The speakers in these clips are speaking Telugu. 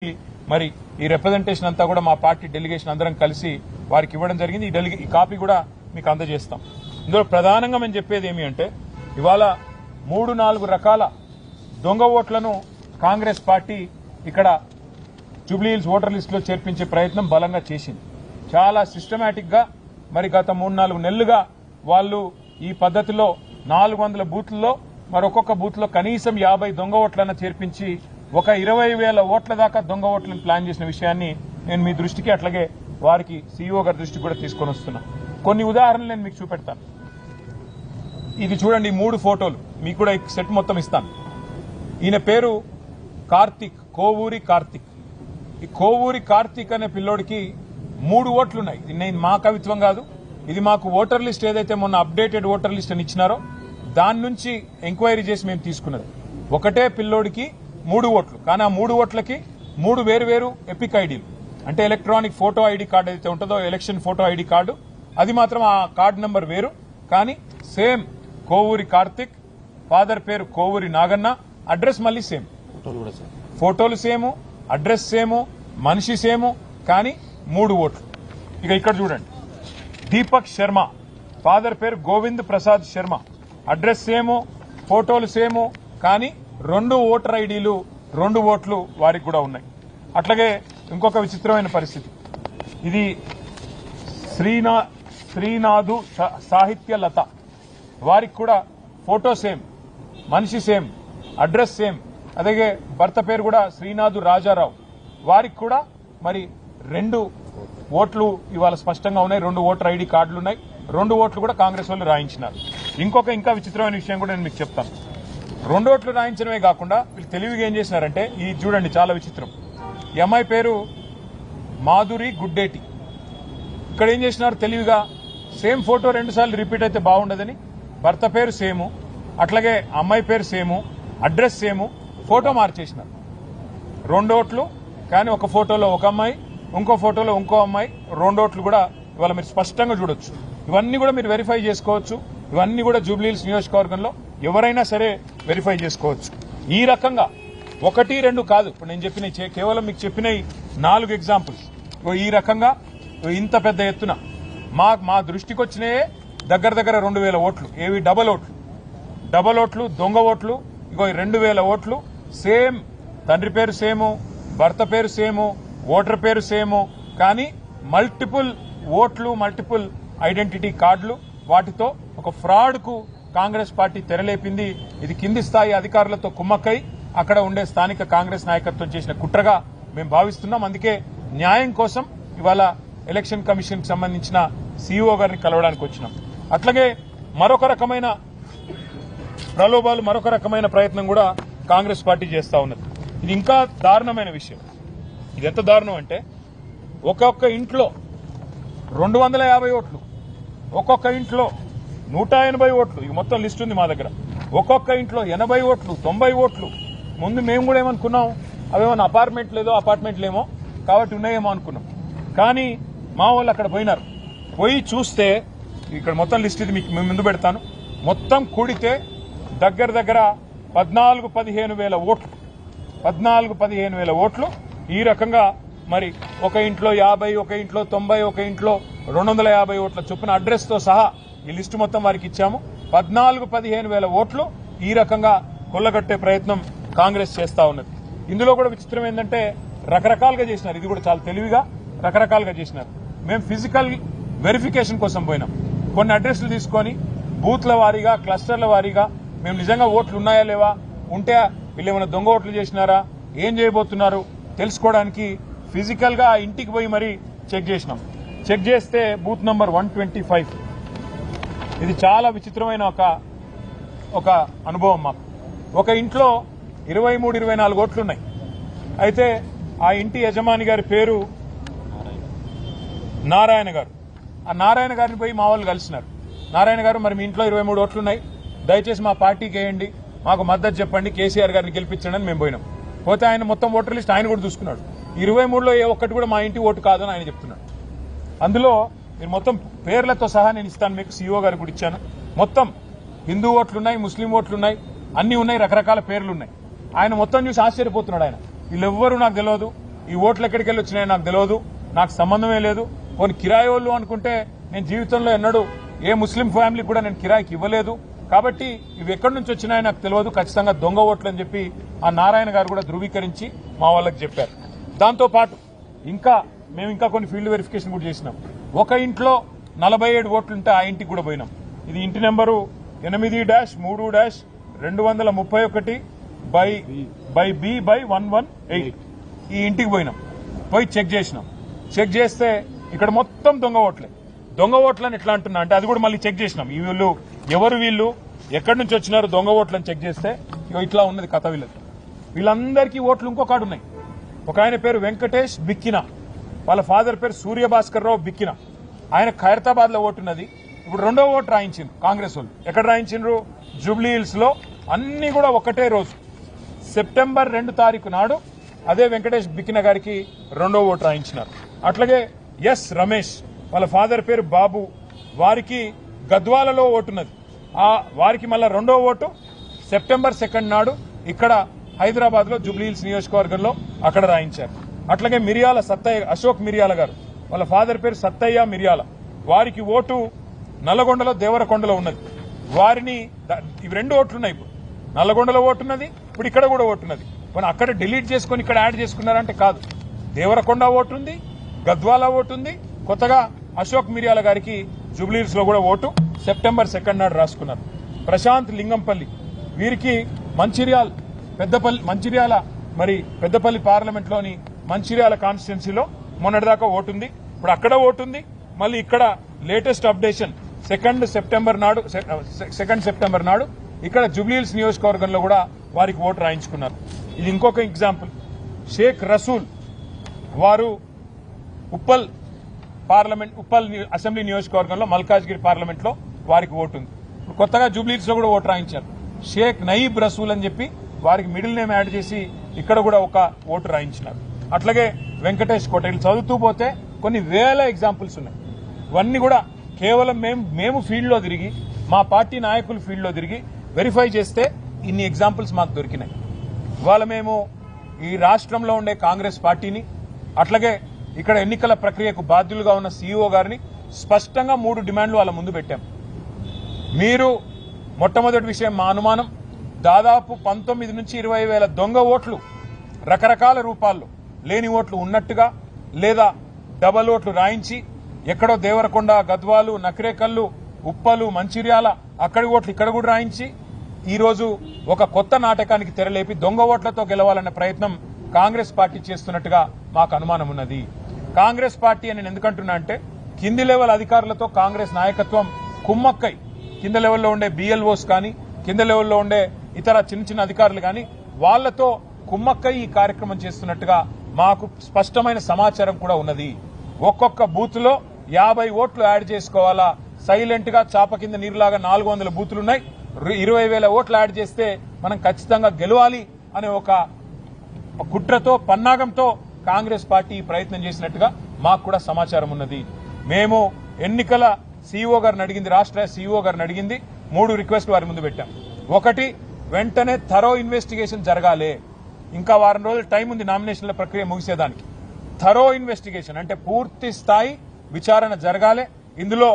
మరి ఈ రిప్రజెంటేషన్ అంతా కూడా మా పార్టీ డెలిగేషన్ అందరం కలిసి వారికి ఇవ్వడం జరిగింది. ఈ కాపీ కూడా మీకు అందజేస్తాం. ఇందులో ప్రధానంగా మేము చెప్పేది ఏమి అంటే ఇవాళ 3-4 రకాల దొంగ ఓట్లను కాంగ్రెస్ పార్టీ ఇక్కడ జూబ్లీ హిల్స్ ఓటర్ లిస్టులో చేర్పించే ప్రయత్నం బలంగా చేసింది. చాలా సిస్టమేటిక్ గా మరి గత 3-4 నెలలుగా వాళ్ళు ఈ పద్ధతిలో 400 బూత్లలో మరొక్కొక్క బూత్ లో కనీసం 50 దొంగ ఓట్లను చేర్పించి ఒక 20,000 ఓట్ల దాకా దొంగ ఓట్లను ప్లాన్ చేసిన విషయాన్ని నేను మీ దృష్టికి అట్లాగే వారికి సీఈఓ గారి దృష్టికి కూడా తీసుకొని వస్తున్నా. కొన్ని ఉదాహరణలు నేను మీకు చూపెడతాను. ఇది చూడండి, 3 ఫోటోలు మీకు కూడా సెట్ మొత్తం ఇస్తాను. ఈయన పేరు కార్తిక్, కోవూరి కార్తిక్. ఈ కోవూరి కార్తిక్ అనే పిల్లోడికి 3 ఓట్లున్నాయి. నేను మా కవిత్వం కాదు, ఇది మాకు ఓటర్ లిస్ట్ ఏదైతే మొన్న అప్డేటెడ్ ఓటర్ లిస్ట్ అని ఇచ్చినారో దాని నుంచి ఎంక్వైరీ చేసి మేము తీసుకున్నది. ఒకటే పిల్లోడికి 3 ఓట్లు, కానీ ఆ 3 ఓట్లకి 3 వేరు ఎపిక్ ఐడీలు, అంటే ఎలక్ట్రానిక్ ఫోటో ఐడి కార్డు అయితే ఉంటుందో ఎలక్షన్ ఫోటో ఐడి కార్డు, అది మాత్రం ఆ కార్డు నెంబర్ వేరు, కానీ సేమ్ కోవూరి కార్తిక్, ఫాదర్ పేరు కోవూరి నాగన్న, అడ్రస్ మళ్ళీ సేమ్, ఫోటోలు సేము, అడ్రస్ సేము, మనిషి సేము, కానీ 3 ఓట్లు. ఇక ఇక్కడ చూడండి, దీపక్ శర్మ, ఫాదర్ పేరు గోవింద్ ప్రసాద్ శర్మ, అడ్రస్ సేము, ఫోటోలు సేము, కానీ 2 ఓటర్ ఐడీలు 2 ఓట్లు వారికి కూడా ఉన్నాయి. అట్లాగే ఇంకొక విచిత్రమైన పరిస్థితి, ఇది శ్రీనాథు సాహిత్య లత, వారికి కూడా ఫోటో సేమ్, మనిషి సేమ్, అడ్రస్ సేమ్, అలాగే భర్త పేరు కూడా శ్రీనాథు రాజారావు, వారికి కూడా మరి 2 ఓట్లు ఇవాళ స్పష్టంగా ఉన్నాయి, 2 ఓటర్ ఐడి కార్డులు ఉన్నాయి, 2 ఓట్లు కూడా కాంగ్రెస్ వాళ్ళు రాయించినారు. ఇంకా విచిత్రమైన విషయం కూడా నేను మీకు చెప్తాను. 2 ఓట్లు రాయించడమే కాకుండా వీళ్ళు తెలివిగా ఏం చేసినారంటే, ఇది చూడండి చాలా విచిత్రం. ఈ అమ్మాయి పేరు మాధురి గుడ్డేటి. ఇక్కడ ఏం చేసినారు తెలివిగా, సేమ్ ఫోటో 2 సార్లు రిపీట్ అయితే బాగుండదని భర్త పేరు సేము, అట్లాగే అమ్మాయి పేరు సేము, అడ్రస్ సేము, ఫోటో మార్చేసినారు. 2 ఓట్లు, కానీ ఒక ఫోటోలో ఒక అమ్మాయి, ఇంకో ఫోటోలో ఇంకో అమ్మాయి, 2 ఓట్లు కూడా ఇవాళ మీరు స్పష్టంగా చూడొచ్చు. ఇవన్నీ కూడా మీరు వెరిఫై చేసుకోవచ్చు. ఇవన్నీ కూడా జూబ్లీ హిల్స్ నియోజకవర్గంలో ఎవరైనా సరే వెరిఫై చేసుకోవచ్చు. ఈ రకంగా 1-2 కాదు, ఇప్పుడు నేను చెప్పిన కేవలం మీకు చెప్పిన 4 ఎగ్జాంపుల్స్. ఈ రకంగా ఇంత పెద్ద ఎత్తున మా దృష్టికి వచ్చినాయే దగ్గర 2,000 ఓట్లు. ఏవి డబల్ ఓట్లు, దొంగ ఓట్లు. ఇగో 2,000 ఓట్లు సేమ్, తండ్రి పేరు సేము, భర్త పేరు సేము, ఓటర్ పేరు సేము, కానీ మల్టిపుల్ ఓట్లు, మల్టిపుల్ ఐడెంటిటీ కార్డులు. వాటితో ఒక ఫ్రాడ్ కు కాంగ్రెస్ పార్టీ తెరలేపింది. ఇది కింది స్థాయి అధికారులతో కుమ్మక్కై అక్కడ ఉండే స్థానిక కాంగ్రెస్ నాయకత్వం చేసిన కుట్రగా మేము భావిస్తున్నాం. అందుకే న్యాయం కోసం ఇవాళ ఎలక్షన్ కమిషన్ కి సంబంధించిన సీఈఓ గారిని కలవడానికి వచ్చినాం. అట్లాగే మరొక రకమైన ప్రలోభాలు, మరొక రకమైన ప్రయత్నం కూడా కాంగ్రెస్ పార్టీ చేస్తా ఉన్నది. ఇది ఇంకా దారుణమైన విషయం. ఇది ఎంత దారుణం అంటే, ఒక్కొక్క ఇంట్లో 250 ఓట్లు, ఒక్కొక్క ఇంట్లో 180 ఓట్లు, ఇక మొత్తం లిస్ట్ ఉంది మా దగ్గర. ఒక్కొక్క ఇంట్లో 80 ఓట్లు, 90 ఓట్లు. ముందు మేము కూడా ఏమనుకున్నాం, అవేమన్నా అపార్ట్మెంట్లేమో కాబట్టి ఉన్నాయేమో అనుకున్నాం. కానీ మా వాళ్ళు అక్కడ పోయినారు. పోయి చూస్తే ఇక్కడ మొత్తం లిస్ట్ ఇది మీకు ముందు పెడతాను. మొత్తం కూడితే దగ్గర 14-15 వేల ఓట్లు, 14-15 వేల ఓట్లు. ఈ రకంగా మరి ఒక ఇంట్లో 50, ఒక ఇంట్లో 90, ఒక ఇంట్లో 250 ఓట్ల చొప్పున అడ్రస్ తో సహా ఈ లిస్టు మొత్తం వారికి ఇచ్చాము. 14-15 వేల ఓట్లు ఈ రకంగా కొల్లగొట్టే ప్రయత్నం కాంగ్రెస్ చేస్తా ఉన్నది. ఇందులో కూడా విచిత్రం ఏంటంటే రకరకాలుగా చేసినారు. ఇది కూడా చాలా తెలివిగా రకరకాలుగా చేసినారు. మేము ఫిజికల్ వెరిఫికేషన్ కోసం పోయినాం. కొన్ని అడ్రస్లు తీసుకొని బూత్ల వారీగా, క్లస్టర్ల వారీగా మేము నిజంగా ఓట్లు ఉన్నాయా లేవా, ఉంటే వీళ్ళు ఏమైనా దొంగ ఓట్లు చేసినారా, ఏం చేయబోతున్నారు తెలుసుకోవడానికి ఫిజికల్ గా ఇంటికి పోయి మరీ చెక్ చేసినాం. చెక్ చేస్తే బూత్ నంబర్ 125, ఇది చాలా విచిత్రమైన ఒక అనుభవం మాకు. ఒక ఇంట్లో 23-24 ఓట్లున్నాయి. అయితే ఆ ఇంటి యజమాని గారి పేరు నారాయణ గారు. ఆ నారాయణ గారిని పోయి మా వాళ్ళు కలిసినారు. నారాయణ గారు, మరి మీ ఇంట్లో 23 ఓట్లున్నాయి, దయచేసి మా పార్టీకి వేయండి, మాకు మద్దతు చెప్పండి, కేసీఆర్ గారిని గెలిపించండి అని మేము పోయినాం. పోతే ఆయన మొత్తం ఓటర్ లిస్ట్ ఆయన కూడా చూసుకున్నాడు. 23లో ఏ ఒక్కటి కూడా మా ఇంటి ఓటు కాదని ఆయన చెప్తున్నాడు. అందులో మీరు మొత్తం పేర్లతో సహా నేను ఇస్తాను మీకు, సీఈఓ గారికి కూడా ఇచ్చాను. మొత్తం హిందూ ఓట్లున్నాయి, ముస్లిం ఓట్లున్నాయి, అన్ని ఉన్నాయి, రకరకాల పేర్లున్నాయి. ఆయన మొత్తం చూసి ఆశ్చర్యపోతున్నాడు. ఆయన వీళ్ళెవ్వరూ నాకు తెలియదు, ఈ ఓట్లు ఎక్కడికి వెళ్ళి వచ్చినాయో నాకు తెలియదు, నాకు సంబంధమే లేదు. కొన్ని కిరాయి వాళ్ళు అనుకుంటే నేను జీవితంలో ఎన్నడూ ఏ ముస్లిం ఫ్యామిలీ కూడా నేను కిరాయికి ఇవ్వలేదు. కాబట్టి ఇవి ఎక్కడి నుంచి వచ్చినాయో నాకు తెలియదు, ఖచ్చితంగా దొంగ ఓట్లు అని చెప్పి ఆ నారాయణ గారు కూడా ధృవీకరించి మా వాళ్ళకి చెప్పారు. దాంతోపాటు మేము ఇంకా కొన్ని ఫీల్డ్ వెరిఫికేషన్ కూడా చేసినాం. ఒక ఇంట్లో 47 ఓట్లుంటే ఆ ఇంటికి కూడా పోయినాం. ఇది ఇంటి నెంబరు 8-3-2-231/B/118. ఈ ఇంటికి పోయినాం, పోయి చెక్ చేసినాం. చెక్ చేస్తే ఇక్కడ మొత్తం దొంగ ఓట్లే. దొంగ ఓట్లని ఎట్లా అంటున్నా అంటే అది కూడా మళ్ళీ చెక్ చేసినాం. ఈ వీళ్ళు ఎవరు, వీళ్ళు ఎక్కడి నుంచి వచ్చినారు దొంగ ఓట్లని చెక్ చేస్తే ఇట్లా ఉన్నది కథ. వీళ్ళందరికీ ఓట్లు ఇంకొకటి ఉన్నాయి. ఒక ఆయన పేరు వెంకటేష్ బిక్కిన, వాళ్ళ ఫాదర్ పేరు సూర్యభాస్కర్ రావు బిక్కిన. ఆయన ఖైరతాబాద్ లో ఓటున్నది. ఇప్పుడు రెండో ఓటు రాయించిండ్రు కాంగ్రెస్ వాళ్ళు. ఎక్కడ రాయించిండ్రు? జూబ్లీ హిల్స్ లో. అన్ని కూడా ఒకటే రోజు సెప్టెంబర్ 2 తారీఖు నాడు అదే వెంకటేష్ బిక్కిన గారికి రెండో ఓటు రాయించినారు. అట్లాగే ఎస్ రమేష్, వాళ్ళ ఫాదర్ పేరు బాబు, వారికి గద్వాలలో ఓటున్నది. వారికి మళ్ళా రెండో ఓటు సెప్టెంబర్ 2 నాడు ఇక్కడ హైదరాబాద్ లో జూబ్లీ హిల్స్ నియోజకవర్గంలో అక్కడ రాయించారు. అట్లాగే మిరియాల సత్తయ్య, అశోక్ మిరియాల గారు, వాళ్ళ ఫాదర్ పేరు సత్తయ్య మిరియాల, వారికి ఓటు నల్లగొండలో దేవరకొండలో ఉన్నది. వారిని ఇవి 2 ఓట్లున్నాయి. ఇప్పుడు నల్లగొండలో ఓటున్నది, ఇప్పుడు ఇక్కడ కూడా ఓటున్నది. కానీ అక్కడ డిలీట్ చేసుకుని ఇక్కడ యాడ్ చేసుకున్నారంటే కాదు. దేవరకొండ ఓటుంది, గద్వాల ఓటుంది, కొత్తగా అశోక్ మిరియాల గారికి జూబ్లీహిల్స్ లో కూడా ఓటు సెప్టెంబర్ 2 నాడు రాసుకున్నారు. ప్రశాంత్ లింగంపల్లి, వీరికి పెద్దపల్లి పార్లమెంట్ లోని మంచిర్యాల కాన్స్టిట్యున్సీలో మొన్నటిదాకా ఓటుంది, ఇప్పుడు అక్కడ ఓటుంది. మళ్ళీ ఇక్కడ లేటెస్ట్ అప్డేషన్ 2 సెప్టెంబర్ నాడు ఇక్కడ జూబ్లీహిల్స్ నియోజకవర్గంలో కూడా వారికి ఓటు రాయించుకున్నారు. ఇది ఇంకొక ఎగ్జాంపుల్. షేక్ రసూల్, వారు ఉప్పల్ అసెంబ్లీ నియోజకవర్గంలో మల్కాజ్గిరి పార్లమెంట్ లో వారికి ఓటు ఉంది. ఇప్పుడు కొత్తగా జూబ్లీహిల్స్ లో కూడా ఓటు రాయించారు. షేక్ నయీబ్ రసూల్ అని చెప్పి వారికి మిడిల్ నేమ్ యాడ్ చేసి ఇక్కడ కూడా ఒక ఓటు రాయించినారు. అట్లాగే వెంకటేష్ కోటేలు చదువుతూ పోతే కొన్ని వేల ఎగ్జాంపుల్స్ ఉన్నాయి. ఇవన్నీ కూడా కేవలం మేము ఫీల్డ్ లో తిరిగి, మా పార్టీ నాయకులు ఫీల్డ్ లో తిరిగి వెరిఫై చేస్తే ఇన్ని ఎగ్జాంపుల్స్ మాకు దొరికినాయి. ఇవాళ మేము ఈ రాష్ట్రంలో ఉండే కాంగ్రెస్ పార్టీని, అట్లాగే ఇక్కడ ఎన్నికల ప్రక్రియకు బాధ్యులుగా ఉన్న సీఈఓ గారిని స్పష్టంగా 3 డిమాండ్లు వాళ్ళ ముందు పెట్టాం. మీరు మొట్టమొదటి విషయం, మా అనుమానం దాదాపు 19 నుంచి 20 వేల దొంగ ఓట్లు రకరకాల రూపాల్లో, లేని ఓట్లు ఉన్నట్టుగా లేదా డబల్ ఓట్లు రాయించి ఎక్కడో దేవరకొండ, గద్వాలు, నకిరేకల్లు, ఉప్పలు, మంచిర్యాల అక్కడి ఓట్లు ఇక్కడ కూడా రాయించి ఈరోజు ఒక కొత్త నాటకానికి తెరలేపి దొంగ ఓట్లతో గెలవాలనే ప్రయత్నం కాంగ్రెస్ పార్టీ చేస్తున్నట్టుగా మాకు అనుమానం ఉన్నది. కాంగ్రెస్ పార్టీ అని నేను ఎందుకంటున్నా అంటే కింది లెవెల్ అధికారులతో కాంగ్రెస్ నాయకత్వం కుమ్మక్కై, కింద లెవెల్లో ఉండే బిఎల్ఓస్ కానీ, కింద లెవెల్లో ఉండే ఇతర చిన్న అధికారులు కానీ వాళ్లతో కుమ్మక్కై ఈ కార్యక్రమం చేస్తున్నట్టుగా మాకు స్పష్టమైన సమాచారం కూడా ఉన్నది. ఒక్కొక్క బూత్ లో 50 ఓట్లు యాడ్ చేసుకోవాలా, సైలెంట్ గా చాప కింద నీరులాగా 400 బూతులున్నాయి, 20,000 ఓట్లు యాడ్ చేస్తే మనం ఖచ్చితంగా గెలవాలి అనే ఒక కుట్రతో, పన్నాగంతో కాంగ్రెస్ పార్టీ ప్రయత్నం చేసినట్టుగా మాకు కూడా సమాచారం ఉన్నది. మేము ఎన్నికల సీఈఓ గారిని అడిగింది, రాష్ట్ర సీఈఓ గారిని అడిగింది 3 రిక్వెస్ట్లు వారి ముందు పెట్టాం. ఒకటి, వెంటనే థరో ఇన్వెస్టిగేషన్ జరగాలి. ఇంకా వారం రోజులు టైం ఉంది నామినేషన్ల ప్రక్రియ ముగిసేదానికి. థరో ఇన్వెస్టిగేషన్ అంటే పూర్తి స్థాయి విచారణ జరగాలి. ఇందులో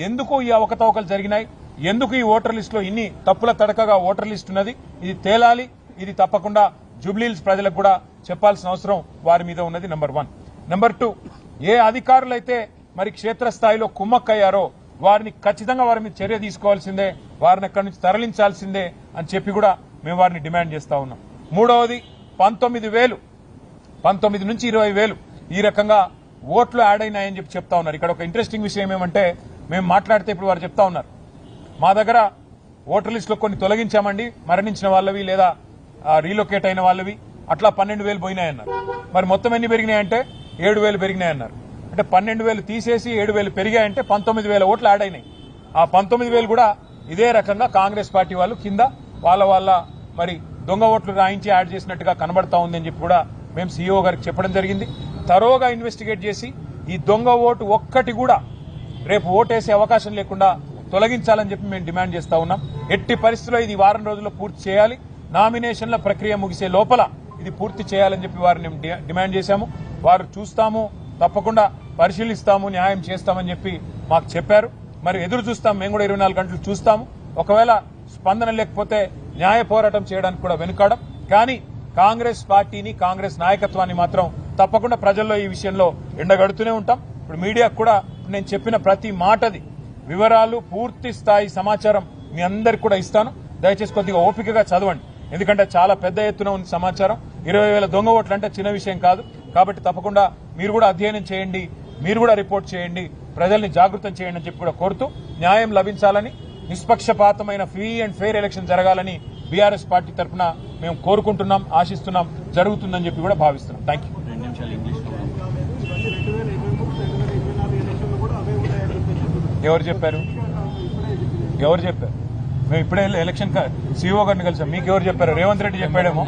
ఎందుకు ఈ అవకతవకలు జరిగినాయి, ఎందుకు ఈ ఓటర్ లిస్టులో ఇన్ని తప్పుల తడకగా ఓటర్ లిస్ట్ ఉన్నది, ఇది తేలాలి. ఇది తప్పకుండా జూబ్లీహిల్స్ ప్రజలకు కూడా చెప్పాల్సిన అవసరం వారి మీద ఉన్నది. నెంబర్ 1. నెంబర్ 2, ఏ అధికారులైతే మరి క్షేత్రస్థాయిలో కుమ్మక్కయ్యారో వారిని ఖచ్చితంగా వారి మీద చర్య తీసుకోవాల్సిందే, వారిని అక్కడి నుంచి తరలించాల్సిందే అని చెప్పి కూడా మేము వారిని డిమాండ్ చేస్తా ఉన్నాం. మూడవది, 19 నుంచి 20,000 ఈ రకంగా ఓట్లు యాడ్ అయినాయని చెప్పి చెప్తా ఉన్నారు. ఇక్కడ ఒక ఇంట్రెస్టింగ్ విషయం ఏమంటే, మేము మాట్లాడితే ఇప్పుడు వారు చెప్తా ఉన్నారు, మా దగ్గర ఓటర్ లిస్టులో కొన్ని తొలగించామండి, మరణించిన వాళ్ళవి లేదా రీలొకేట్ అయిన వాళ్ళవి, అట్లా 12,000 పోయినాయన్నారు. మరి మొత్తం ఎన్ని పెరిగినాయంటే 7,000 పెరిగినాయన్నారు. అంటే 12,000 తీసేసి 7,000 పెరిగాయంటే 19,000 ఓట్లు యాడ్ అయినాయి. ఆ 19,000 కూడా ఇదే రకంగా కాంగ్రెస్ పార్టీ వాళ్ళు కింద వాళ్ళ మరి దొంగ ఓట్లు రాయించి యాడ్ చేసినట్టుగా కనబడతా ఉందని చెప్పి కూడా మేము సీఈఓ గారికి చెప్పడం జరిగింది. తరోగా ఇన్వెస్టిగేట్ చేసి ఈ దొంగ ఓటు ఒక్కటి కూడా రేపు ఓటేసే అవకాశం లేకుండా తొలగించాలని చెప్పి మేము డిమాండ్ చేస్తా ఉన్నాం. ఎట్టి పరిస్థితుల్లో ఇది వారం రోజుల్లో పూర్తి చేయాలి. నామినేషన్ల ప్రక్రియ ముగిసే లోపల ఇది పూర్తి చేయాలని చెప్పి వారిని డిమాండ్ చేశాము. వారు చూస్తాము, తప్పకుండా పరిశీలిస్తాము, న్యాయం చేస్తామని చెప్పి మాకు చెప్పారు. మరి ఎదురు చూస్తాం, మేము కూడా 24 గంటలు చూస్తాము. ఒకవేళ స్పందన లేకపోతే న్యాయ పోరాటం చేయడానికి కూడా వెనుకాడం. కానీ కాంగ్రెస్ పార్టీని, కాంగ్రెస్ నాయకత్వాన్ని మాత్రం తప్పకుండా ప్రజల్లో ఈ విషయంలో ఎండగడుతూనే ఉంటాం. ఇప్పుడు మీడియాకు కూడా నేను చెప్పిన ప్రతి మాటది వివరాలు, పూర్తి స్థాయి సమాచారం మీ అందరికి కూడా ఇస్తాను. దయచేసి కొద్దిగా ఓపికగా చదవండి, ఎందుకంటే చాలా పెద్ద ఎత్తున ఉంది సమాచారం. 20,000 దొంగ ఓట్లు అంటే చిన్న విషయం కాదు. కాబట్టి తప్పకుండా మీరు కూడా అధ్యయనం చేయండి, మీరు కూడా రిపోర్ట్ చేయండి, ప్రజల్ని జాగృతం చేయండి అని చెప్పి కూడా కోరుతూ, న్యాయం లభించాలని, నిష్పక్షపాతమైన ఫ్రీ అండ్ ఫెయిర్ ఎలక్షన్ జరగాలని బీఆర్ఎస్ పార్టీ తరఫున మేము కోరుకుంటున్నాం, ఆశిస్తున్నాం, జరుగుతుందని చెప్పి కూడా భావిస్తున్నాం. Thank you. ఎవరు చెప్పారు? మేము ఇప్పుడే ఎలక్షన్ సీఓ గారిని కలిసాం. మీకు ఎవరు చెప్పారు? రేవంత్ రెడ్డి చెప్పాడేమో.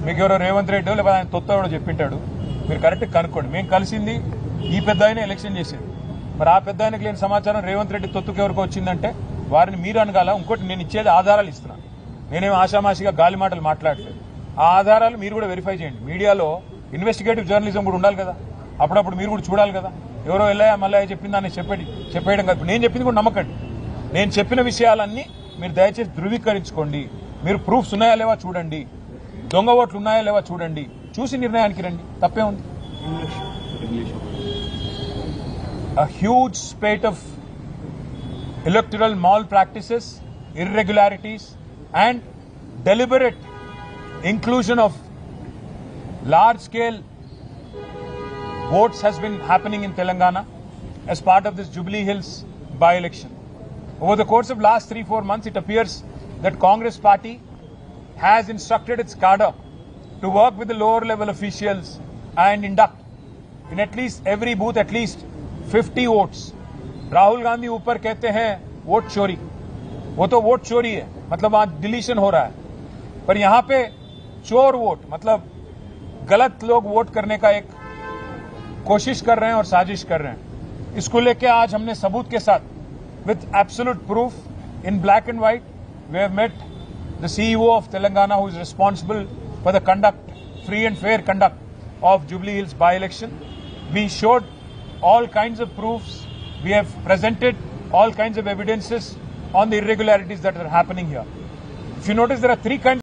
మీకు ఎవరో రేవంత్ రెడ్డి లేదా ఆయన తొత్త కూడా చెప్పింటాడు. మీరు కరెక్ట్ కనుక్కోండి. మేము కలిసింది ఈ పెద్ద ఆయన ఎలక్షన్ చేసేది. మరి ఆ పెద్ద ఆయనకు లేని సమాచారం రేవంత్ రెడ్డి తొత్తుకు ఎవరికి వచ్చిందంటే వారిని మీరు అనగాల. ఇంకోటి, నేను ఇచ్చేది ఆధారాలు ఇస్తున్నాను. నేనేం ఆషామాషిగా గాలి మాటలు మాట్లాడలేదు. ఆ ఆధారాలు మీరు కూడా వెరిఫై చేయండి. మీడియాలో ఇన్వెస్టిగేటివ్ జర్నలిజం కూడా ఉండాలి కదా, అప్పుడప్పుడు మీరు కూడా చూడాలి కదా. ఎవరో ఎల్లయ్య మల్లయ్య చెప్పింది దాన్ని చెప్పేయడం కాదు. నేను చెప్పింది కూడా నమ్మకండి. నేను చెప్పిన విషయాలన్నీ మీరు దయచేసి ధృవీకరించుకోండి. మీరు ప్రూఫ్స్ ఉన్నాయా లేవా చూడండి, దొంగ ఓట్లు ఉన్నాయా లేవా చూడండి, చూసి నిర్ణయానికి రండి. తప్పే ఉంది. A huge spate of electoral malpractices, irregularities and deliberate inclusion of large-scale votes has been happening in Telangana as part of this Jubilee Hills by-election. Over the course of last 3-4 months, it appears that Congress party has instructed its cadre to work with the lower level officials and induct in at least every booth at least 50 votes. Rahul Gandhi ऊपर कहते हैं वोट चोरी, वो तो वोट चोरी है, मतलब वहां डिलीशन हो रहा है. पर यहां पे चोर वोट मतलब गलत लोग वोट करने का एक कोशिश कर रहे हैं और साजिश कर रहे हैं. इसको लेके आज हमने सबूत के साथ with absolute proof in black and white we have met the CEO of Telangana who is responsible for the free and fair conduct of Jubilee Hills by-election. We showed all kinds of proofs. We have presented all kinds of evidences on the irregularities that are happening here. If you notice, there are 3 kinds